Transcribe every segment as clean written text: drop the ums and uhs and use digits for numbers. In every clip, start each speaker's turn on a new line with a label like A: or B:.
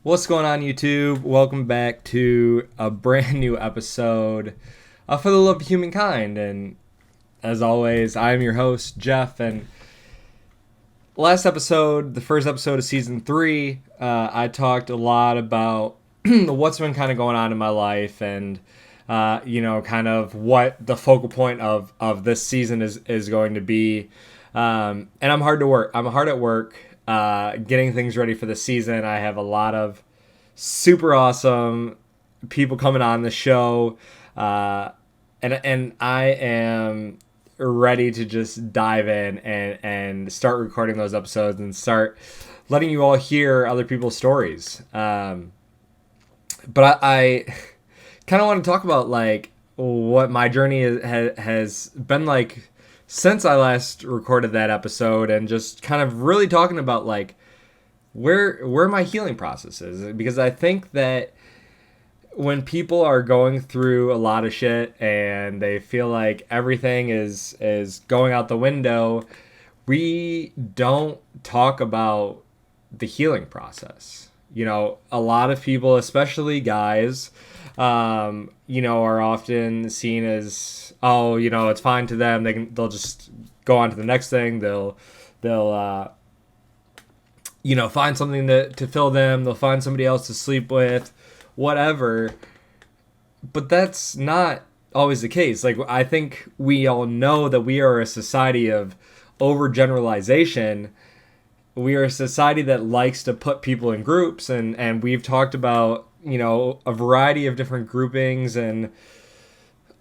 A: What's going on, YouTube? Welcome back to a brand new episode For the Love of Humankind. And as always, I'm your host, Jeff. And last episode, the first episode of season 3, I talked a lot about what's been kind of going on in my life and, kind of what the focal point of this season is going to be. And I'm hard at work getting things ready for the season. I have a lot of super awesome people coming on the show, and I am ready to just dive in and start recording those episodes and start letting you all hear other people's stories. But I kind of want to talk about like what my journey has been like since I last recorded that episode, and just kind of really talking about like where my healing process is, because I think that when people are going through a lot of shit and they feel like everything is going out the window, we don't talk about the healing process. A lot of people, especially guys, are often seen as, it's fine to them. They'll just go on to the next thing. They'll find something to fill them. They'll find somebody else to sleep with, whatever. But that's not always the case. Like, I think we all know that we are a society of overgeneralization. We are a society that likes to put people in groups, and we've talked about, a variety of different groupings and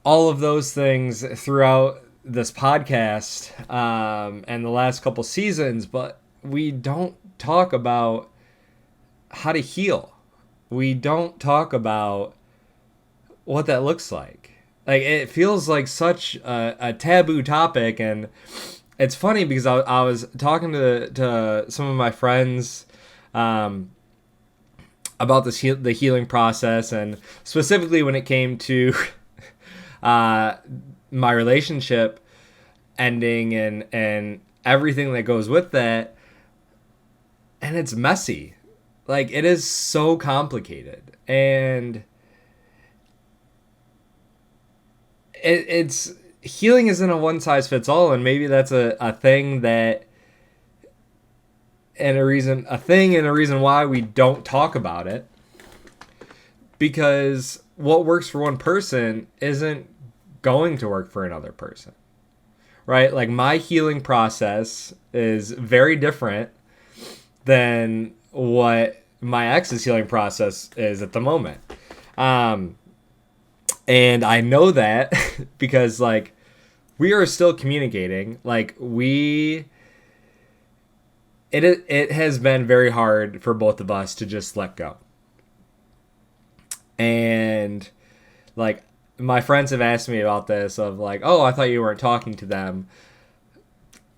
A: all of those things throughout this podcast and the last couple seasons, but we don't talk about how to heal. We don't talk about what that looks like. Like, it feels like such a taboo topic, and it's funny because I was talking to some of my friends about the healing process, and specifically when it came to my relationship ending and everything that goes with that. And it's messy. Like, it is so complicated. And it's healing isn't a one size fits all, and maybe that's a thing that and a reason why we don't talk about it, because what works for one person isn't going to work for another person, right? Like, my healing process is very different than what my ex's healing process is at the moment. And I know that because, like, we are still communicating. Like, it has been very hard for both of us to just let go. And, like, my friends have asked me about this, of like, oh, I thought you weren't talking to them.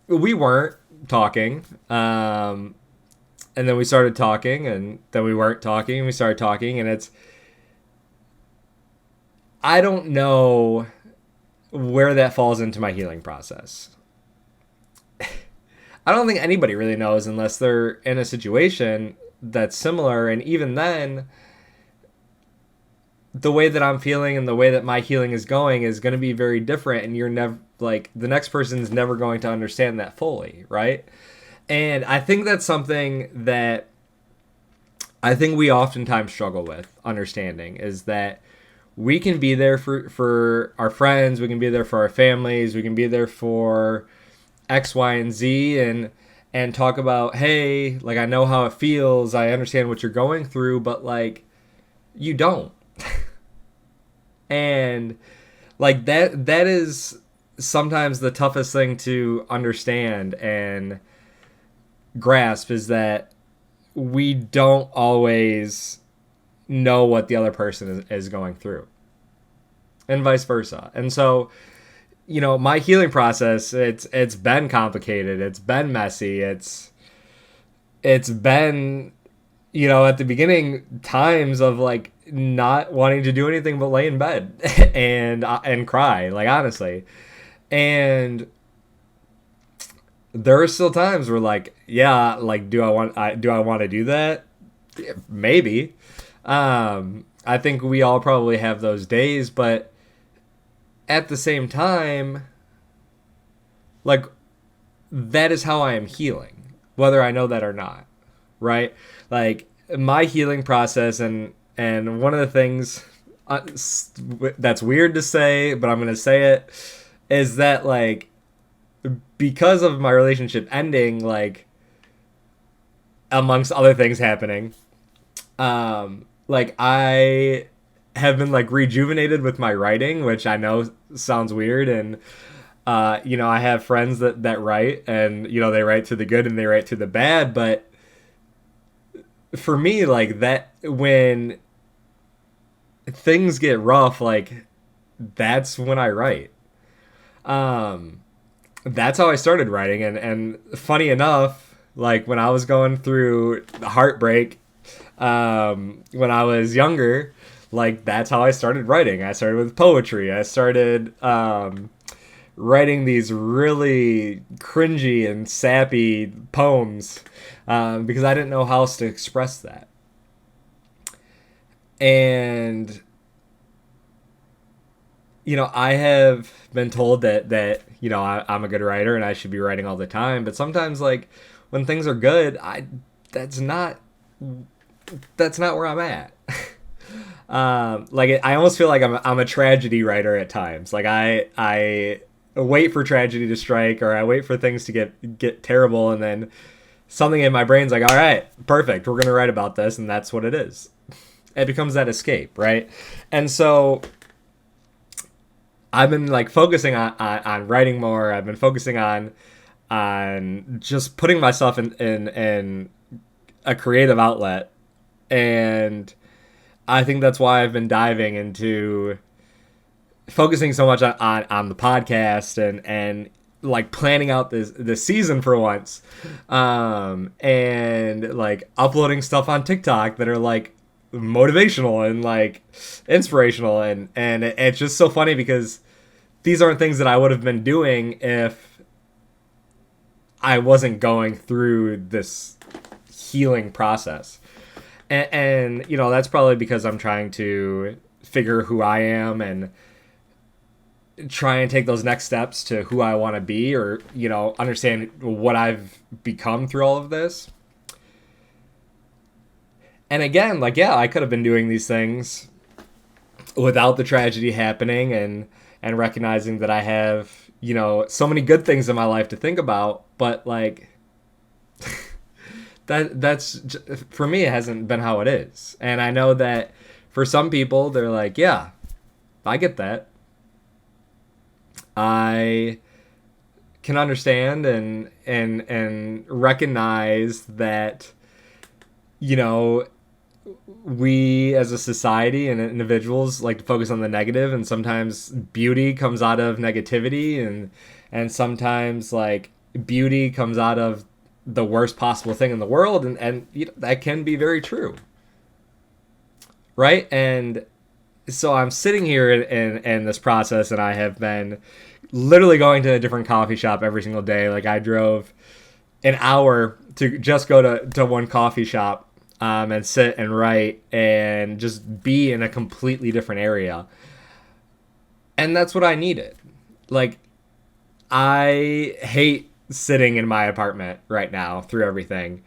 A: We weren't talking. And then we started talking, and then we weren't talking, and we started talking, and I don't know where that falls into my healing process. I don't think anybody really knows unless they're in a situation that's similar, and even then, the way that I'm feeling and the way that my healing is going to be very different, and you're never, like, the next person's never going to understand that fully, right? And I think that's something that I think we oftentimes struggle with understanding, is that we can be there for our friends, we can be there for our families, we can be there for X, Y, and Z, and talk about, hey, like, I know how it feels, I understand what you're going through, but, like, you don't. And, like, that is sometimes the toughest thing to understand and grasp, is that we don't always know what the other person is going through, and vice versa. And so, my healing process, it's been complicated, it's been messy, it's been, at the beginning, times of, like, not wanting to do anything but lay in bed and cry, like, honestly. And there are still times where, like, yeah, like, do I want to do that? Maybe. I think we all probably have those days, but at the same time, like, that is how I am healing, whether I know that or not, right? Like, my healing process, and one of the things that's weird to say, but I'm gonna say it, is that, like, because of my relationship ending, like, amongst other things happening, like, I have been, like, rejuvenated with my writing, which I know sounds weird. And I have friends that write, and they write to the good and they write to the bad. But for me, like, that, when things get rough, like, that's when I write. um that's how I started writing. And funny enough, like, when I was going through heartbreak, when I was younger, like, that's how I started writing. I started with poetry. I started writing these really cringy and sappy poems, because I didn't know how else to express that. And I have been told that I'm a good writer and I should be writing all the time. But sometimes, like, when things are good, that's not that's not where I'm at. Like, I almost feel like I'm a tragedy writer at times. Like, I wait for tragedy to strike, or I wait for things to get terrible, and then something in my brain's like, all right, perfect, we're gonna write about this, and that's what it is. It becomes that escape, right? And so I've been, like, focusing on writing more. I've been focusing on just putting myself in a creative outlet. And I think that's why I've been diving into focusing so much on the podcast, and like, planning out this season for once, and, like, uploading stuff on TikTok that are, like, motivational and, like, inspirational. And it's just so funny because these aren't things that I would have been doing if I wasn't going through this healing process. And that's probably because I'm trying to figure who I am and try and take those next steps to who I want to be, or understand what I've become through all of this. And again, like, yeah, I could have been doing these things without the tragedy happening, and recognizing that I have so many good things in my life to think about. But, like, that's for me, it hasn't been how it is. And I know that for some people, they're like, yeah, I get that. I can understand and recognize that we as a society and individuals like to focus on the negative, and sometimes beauty comes out of negativity, and sometimes, like, beauty comes out of the worst possible thing in the world, and that can be very true, right? And so I'm sitting here in this process, and I have been literally going to a different coffee shop every single day. Like, I drove an hour to just go to one coffee shop, and sit and write and just be in a completely different area. And that's what I needed. Like, I hate sitting in my apartment right now through everything,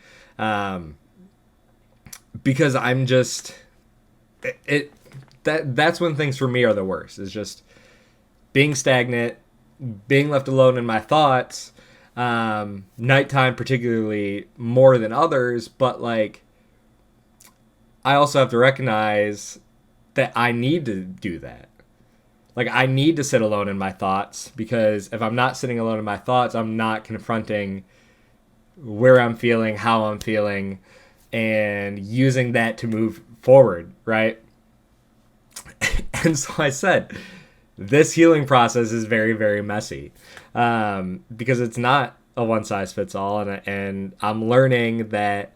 A: because I'm just that's when things for me are the worst, is just being stagnant, being left alone in my thoughts, nighttime particularly more than others. But, like, I also have to recognize that I need to do that. Like, I need to sit alone in my thoughts, because if I'm not sitting alone in my thoughts, I'm not confronting where I'm feeling, how I'm feeling, and using that to move forward, right? And so I said, this healing process is very, very messy, because it's not a one size fits all. And I'm learning that,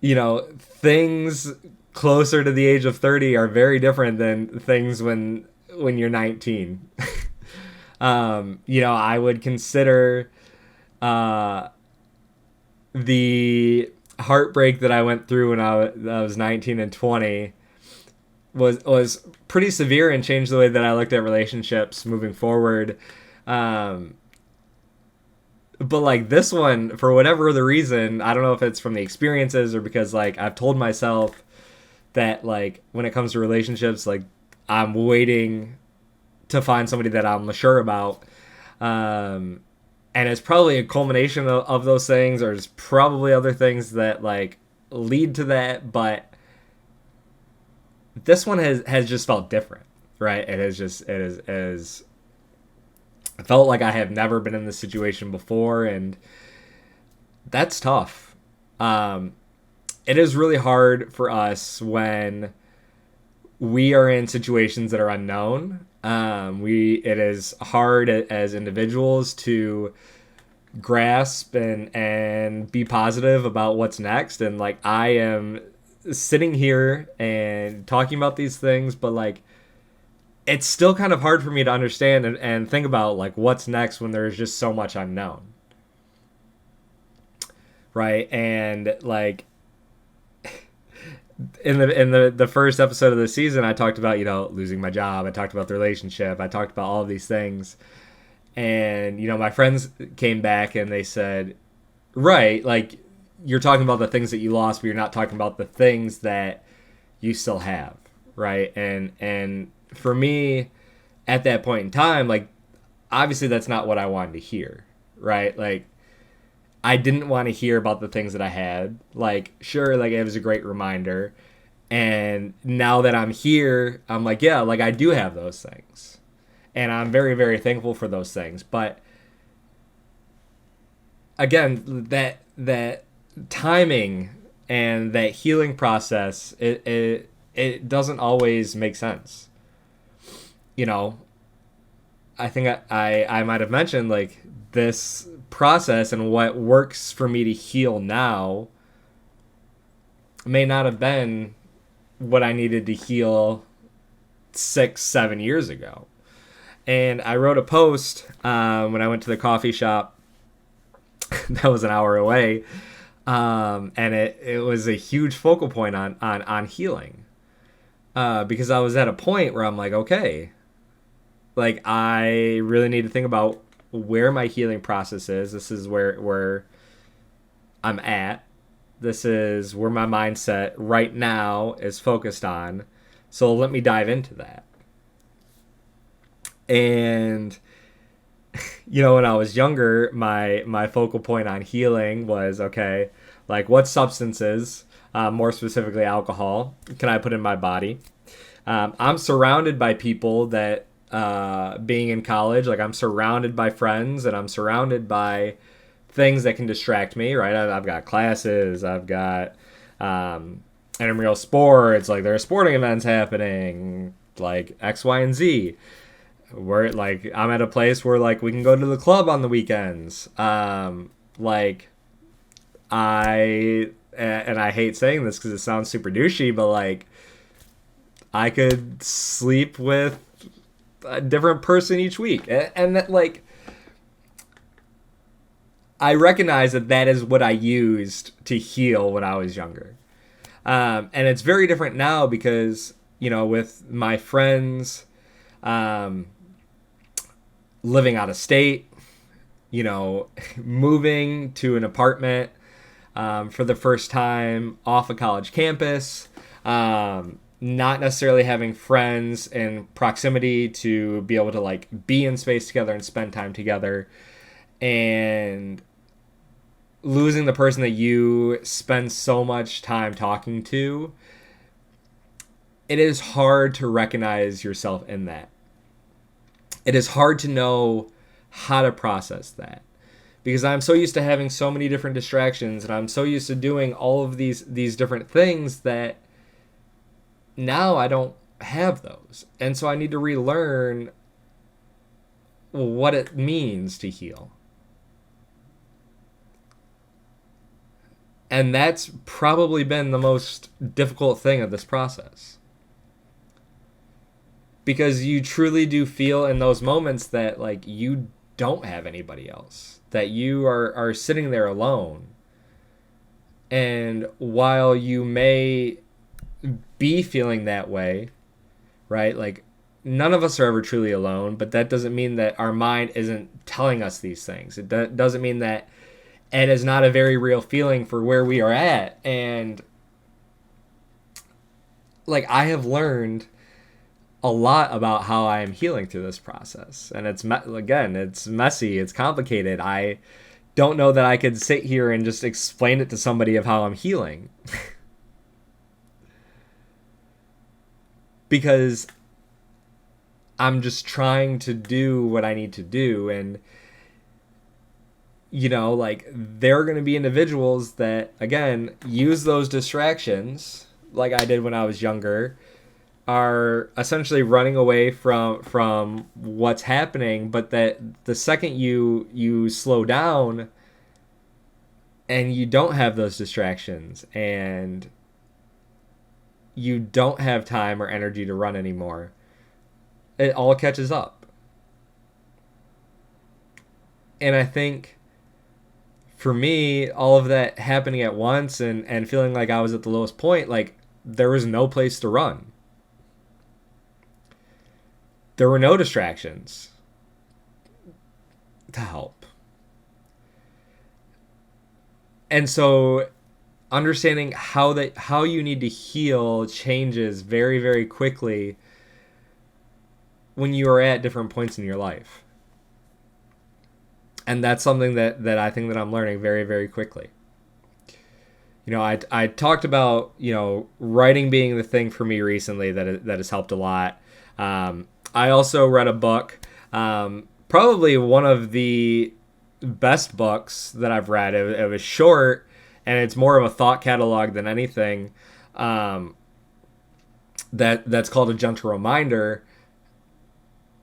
A: things closer to the age of 30 are very different than things when you're 19. I would consider the heartbreak that I went through when I was 19 and 20 was pretty severe and changed the way that I looked at relationships moving forward. But like this one, for whatever the reason, I don't know if it's from the experiences or because like I've told myself that like when it comes to relationships, like I'm waiting to find somebody that I'm sure about. And it's probably a culmination of those things, or there's probably other things that like lead to that, but this one has just felt different, right? It felt like I have never been in this situation before, and that's tough. It is really hard for us when we are in situations that are unknown. It is hard as individuals to grasp and be positive about what's next. And like I am sitting here and talking about these things, but like it's still kind of hard for me to understand and think about like what's next when there's just so much unknown. Right. And like in the first episode of the season, I talked about, losing my job. I talked about the relationship. I talked about all of these things. And, my friends came back and they said, right, like you're talking about the things that you lost, but you're not talking about the things that you still have. Right. And for me at that point in time, like, obviously that's not what I wanted to hear. Right. Like, I didn't want to hear about the things that I had. Like, sure, like it was a great reminder. And now that I'm here, I'm like, yeah, like I do have those things. And I'm very, very thankful for those things. But again, that timing and that healing process, it doesn't always make sense. I think I might have mentioned like this process and what works for me to heal now may not have been what I needed to heal 6-7 years ago. And I wrote a post when I went to the coffee shop that was an hour away, and it was a huge focal point on healing, because I was at a point where I'm like, okay, like I really need to think about where my healing process is. This is where I'm at. This is where my mindset right now is focused on. So let me dive into that. And when I was younger, my focal point on healing was, okay, like what substances, more specifically alcohol, can I put in my body? I'm surrounded by people that being in college, like I'm surrounded by friends and I'm surrounded by things that can distract me, right? I've got classes, I've got intramural sports, like there are sporting events happening, like X, Y, and Z. Where like I'm at a place where like we can go to the club on the weekends. Like I hate saying this because it sounds super douchey, but like I could sleep with a different person each week, and that like I recognize that is what I used to heal when I was younger, and it's very different now because with my friends living out of state, moving to an apartment for the first time off a college campus, not necessarily having friends in proximity to be able to like be in space together and spend time together, and losing the person that you spend so much time talking to, it is hard to recognize yourself in that. It is hard to know how to process that because I'm so used to having so many different distractions and I'm so used to doing all of these different things that now I don't have those. And so I need to relearn what it means to heal. And that's probably been the most difficult thing of this process. Because you truly do feel in those moments that like you don't have anybody else, that you are sitting there alone. And while you may be feeling that way, right? Like, none of us are ever truly alone, but that doesn't mean that our mind isn't telling us these things. It doesn't mean that it is not a very real feeling for where we are at. And like, I have learned a lot about how I am healing through this process. And again, it's messy, it's complicated. I don't know that I could sit here and just explain it to somebody of how I'm healing. Because I'm just trying to do what I need to do. And, like, there are going to be individuals that, again, use those distractions like I did when I was younger, are essentially running away from what's happening, but that the second you slow down and you don't have those distractions and you don't have time or energy to run anymore, it all catches up. And I think for me, all of that happening at once and feeling like I was at the lowest point, like, there was no place to run. There were no distractions to help. And so understanding how you need to heal changes very, very quickly when you are at different points in your life. And that's something that I think that I'm learning very, very quickly. I talked about, writing being the thing for me recently that has helped a lot. I also read a book, probably one of the best books that I've read. It was short, and it's more of a thought catalog than anything. That's called A Gentle Reminder.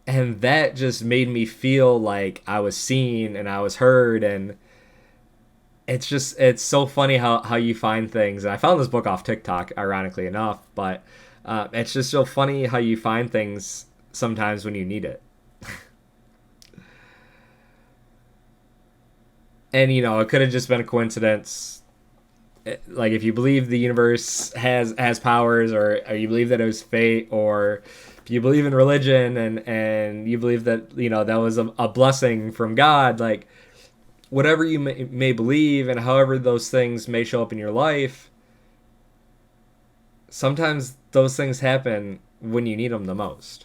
A: And that just made me feel like I was seen and I was heard. And it's so funny how you find things. And I found this book off TikTok, ironically enough, but it's just so funny how you find things sometimes when you need it. And, it could have just been a coincidence. Like, if you believe the universe has powers, or you believe that it was fate, or if you believe in religion and you believe that, that was a blessing from God, like, whatever you may believe and however those things may show up in your life, sometimes those things happen when you need them the most.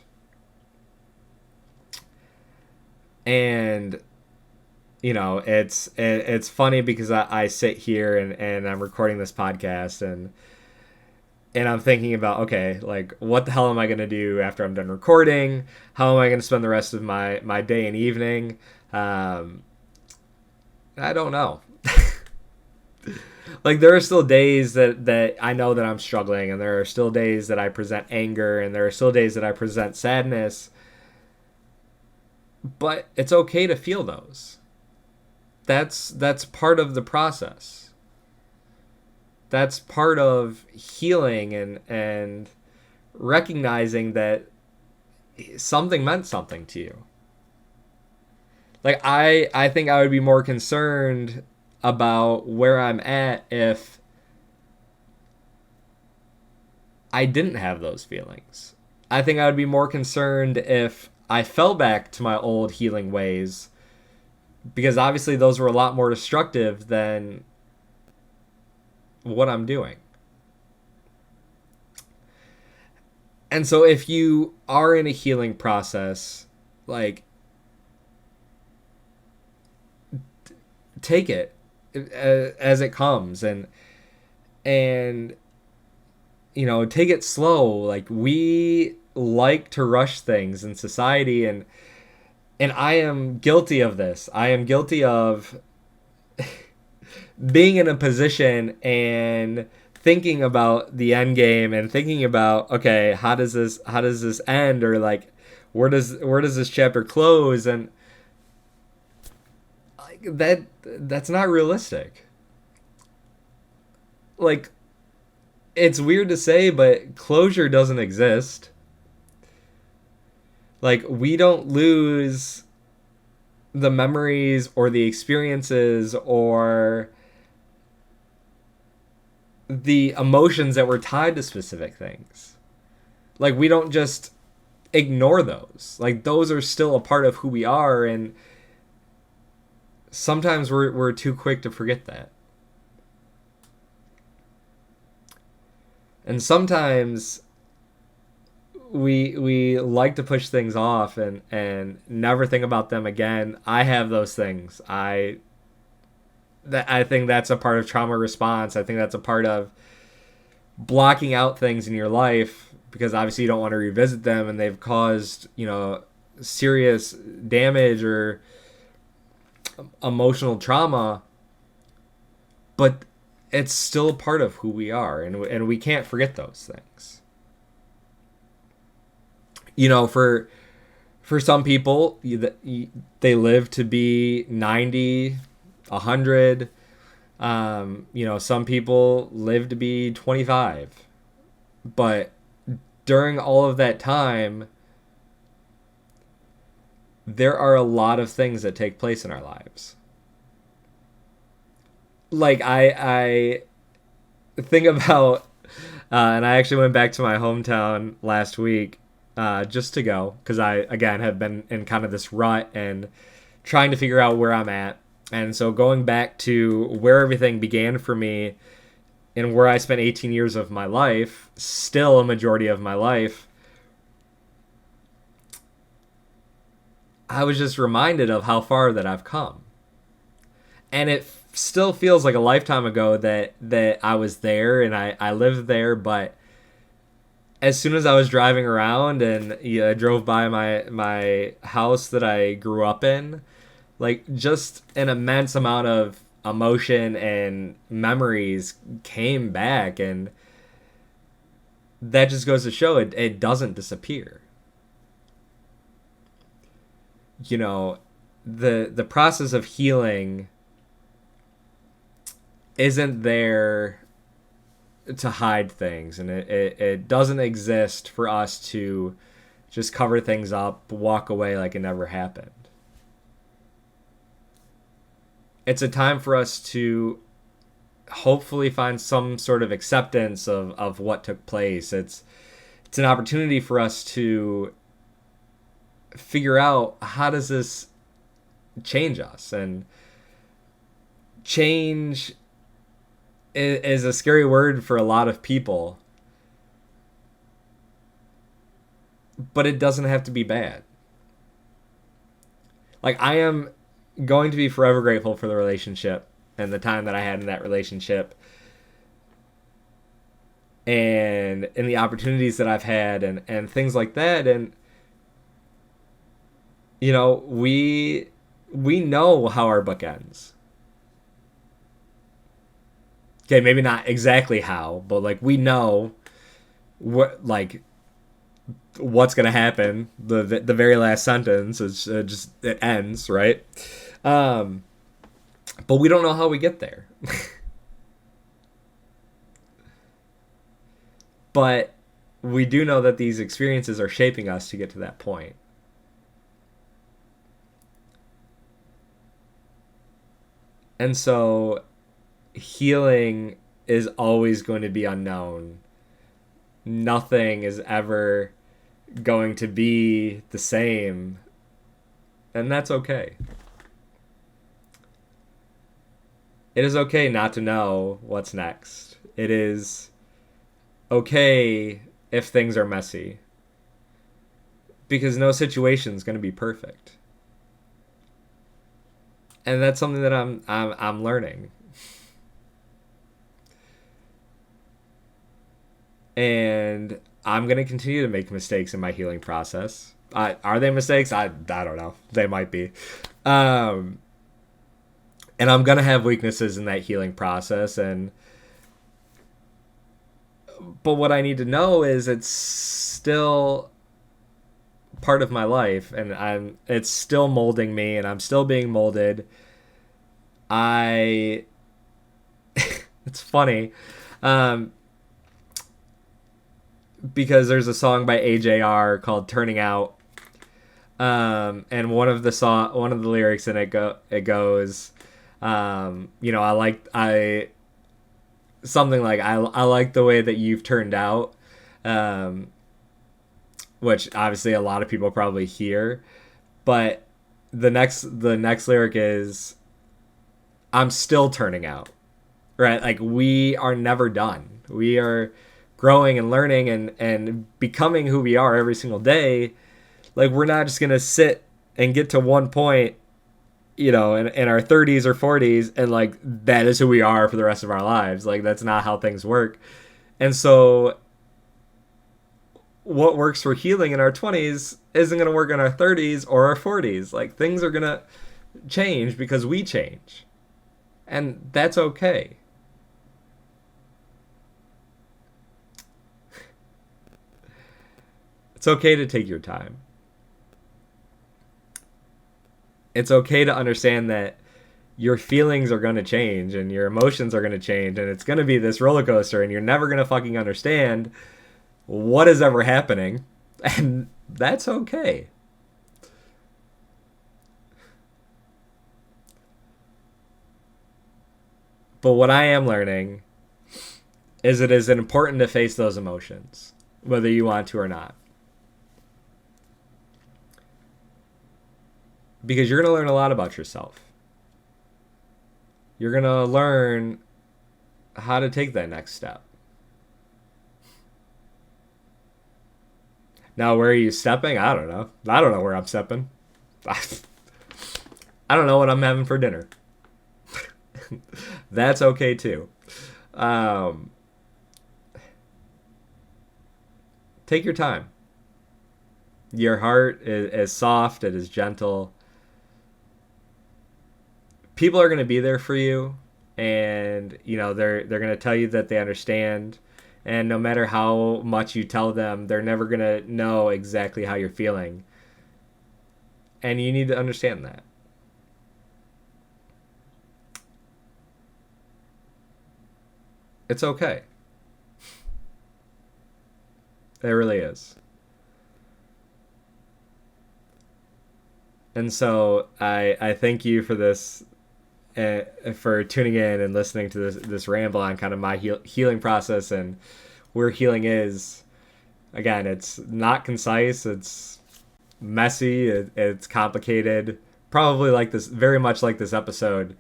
A: And it's funny because I sit here and I'm recording this podcast and I'm thinking about, okay, like, what the hell am I going to do after I'm done recording? How am I going to spend the rest of my day and evening? I don't know. Like, there are still days that I know that I'm struggling, and there are still days that I present anger, and there are still days that I present sadness. But it's okay to feel those. That's part of the process. That's part of healing and recognizing that something meant something to you. Like, I think I would be more concerned about where I'm at if I didn't have those feelings. I think I would be more concerned if I fell back to my old healing ways, because obviously those were a lot more destructive than what I'm doing. And so if you are in a healing process, like, take it as it comes and take it slow. Like, we like to rush things in society, and I am guilty of this. I am guilty of being in a position and thinking about the end game and thinking about, okay, how does this end, or like, where does this chapter close, and that's not realistic. Like, it's weird to say, but closure doesn't exist. Like, we don't lose the memories or the experiences or the emotions that were tied to specific things. Like, we don't just ignore those. Like, those are still a part of who we are, and sometimes we're too quick to forget that. And sometimes we like to push things off and never think about them again. I have those things. I think that's a part of trauma response. I think that's a part of blocking out things in your life because obviously you don't want to revisit them and they've caused, serious damage or emotional trauma, but it's still part of who we are, and we can't forget those things. For some people, they live to be 90, 100. Some people live to be 25. But during all of that time, there are a lot of things that take place in our lives. Like, I think about, and I actually went back to my hometown last week just to go, because I, again, have been in kind of this rut and trying to figure out where I'm at. And so going back to where everything began for me and where I spent 18 years of my life, still a majority of my life, I was just reminded of how far that I've come. And it still feels like a lifetime ago that I was there and I lived there, but as soon as I was driving around and I drove by my house that I grew up in, like, just an immense amount of emotion and memories came back, and that just goes to show it doesn't disappear. The process of healing isn't there to hide things, and it doesn't exist for us to just cover things up, walk away like it never happened. It's a time for us to hopefully find some sort of acceptance of what took place. It's an opportunity for us to figure out, how does this change us? And change is a scary word for a lot of people, but it doesn't have to be bad. Like, I am going to be forever grateful for the relationship and the time that I had in that relationship and the opportunities that I've had and things like that. And we know how our book ends. Okay, maybe not exactly how, but like, we know what's gonna happen. The very last sentence is just, it ends, right? But we don't know how we get there. But we do know that these experiences are shaping us to get to that point. And so healing is always going to be unknown. Nothing is ever going to be the same, and that's okay. It is okay not to know what's next. It is okay if things are messy, because no situation is going to be perfect. And that's something that I'm learning. And I'm going to continue to make mistakes in my healing process. Are they mistakes? I don't know. They might be. And I'm going to have weaknesses in that healing process. But what I need to know is it's still part of my life, and it's still molding me, and I'm still being molded. It's funny. Because there's a song by AJR called "Turning Out," and one of the lyrics in it goes, I something like I like the way that you've turned out, um, which obviously a lot of people probably hear, but the next lyric is I'm still turning out, right? Like we are never done. We are growing and learning and becoming who we are every single day. Like we're not just gonna sit and get to one point, in our 30s or 40s, and like that is who we are for the rest of our lives. Like that's not how things work. And so what works for healing in our 20s isn't going to work in our 30s or our 40s. Like things are going to change because we change. And that's okay. It's okay to take your time. It's okay to understand that your feelings are going to change and your emotions are going to change and it's going to be this roller coaster and you're never going to fucking understand what is ever happening, and that's okay. But what I am learning is it is important to face those emotions, whether you want to or not. Because you're going to learn a lot about yourself. You're going to learn how to take that next step. Now, where are you stepping? I don't know. I don't know where I'm stepping. I don't know what I'm having for dinner. That's okay too. Um, take your time. Your heart is soft. It is gentle. People are going to be there for you, and they're going to tell you that they understand. And no matter how much you tell them, they're never going to know exactly how you're feeling. And you need to understand that. It's okay. It really is. And so I thank you for this, for tuning in and listening to this ramble on kind of my healing process and where healing is. Again, it's not concise. It's messy. It's complicated. Probably like this, very much like this episode.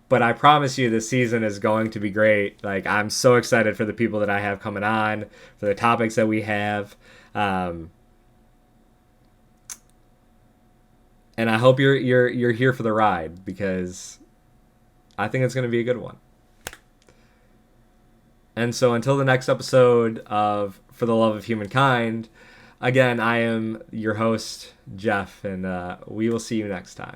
A: But I promise you, this season is going to be great. Like I'm so excited for the people that I have coming on, for the topics that we have, and I hope you're here for the ride because I think it's going to be a good one. And so until the next episode of For the Love of Humankind, again, I am your host, Jeff, and we will see you next time.